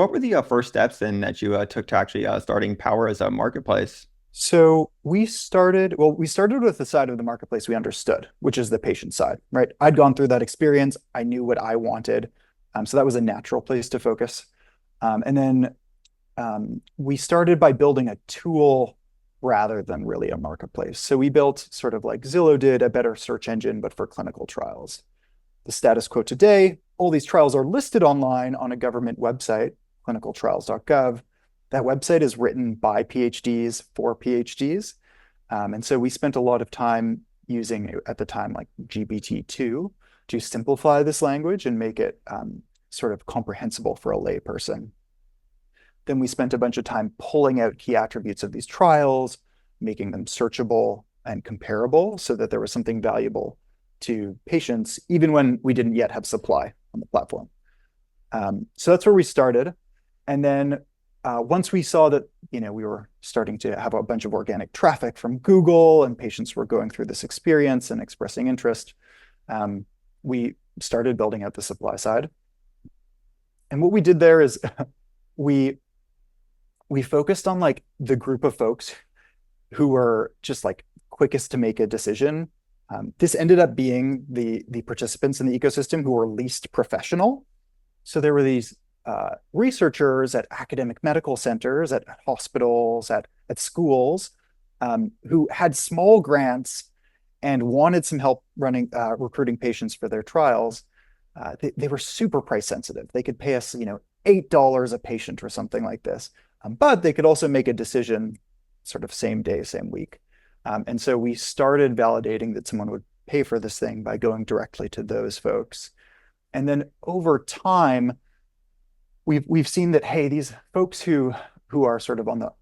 What were the first steps then that you took to actually starting Power as a marketplace? So we started with the side of the marketplace we understood, which is the patient side, right? I'd gone through that experience. I knew what I wanted. So that was a natural place to focus. And then we started by building a tool rather than really a marketplace. So we built sort of like Zillow did, a better search engine, but for clinical trials. The status quo today, all these trials are listed online on a government website, clinicaltrials.gov. That website is written by PhDs for PhDs. And so we spent a lot of time using, at the time, like GPT-2 to simplify this language and make it sort of comprehensible for a layperson. Then we spent a bunch of time pulling out key attributes of these trials, making them searchable and comparable so that there was something valuable to patients, even when we didn't yet have supply on the platform. So that's where we started. And then once we saw that we were starting to have a bunch of organic traffic from Google and patients were going through this experience and expressing interest, we started building out the supply side. And what we did there is we we focused on like the group of folks who were just like quickest to make a decision. This ended up being the participants in the ecosystem who were least professional. So there were these researchers at academic medical centers, at hospitals, at schools, who had small grants and wanted some help running recruiting patients for their trials. They were super price sensitive. They could pay us, $8 a patient or something like this. But they could also make a decision sort of same day, same week. And so we started validating that someone would pay for this thing by going directly to those folks. And then over time, we've seen that, hey, these folks who are sort of on the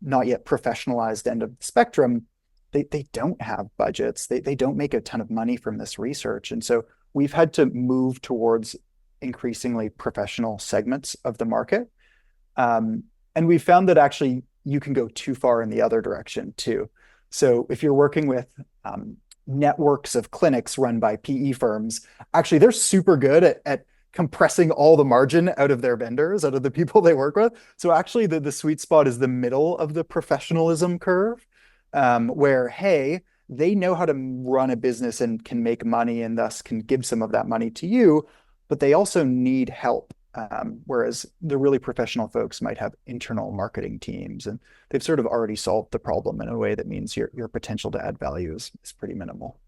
not yet professionalized end of the spectrum, they don't have budgets. They don't make a ton of money from this research. And so we've had to move towards increasingly professional segments of the market. And we found that actually you can go too far in the other direction too. So if you're working with networks of clinics run by PE firms, actually they're super good at compressing all the margin out of their vendors, out of the people they work with. So actually the sweet spot is the middle of the professionalism curve, where, hey, they know how to run a business and can make money and thus can give some of that money to you, but they also need help. Whereas the really professional folks might have internal marketing teams and they've sort of already solved the problem in a way that means your potential to add value is pretty minimal.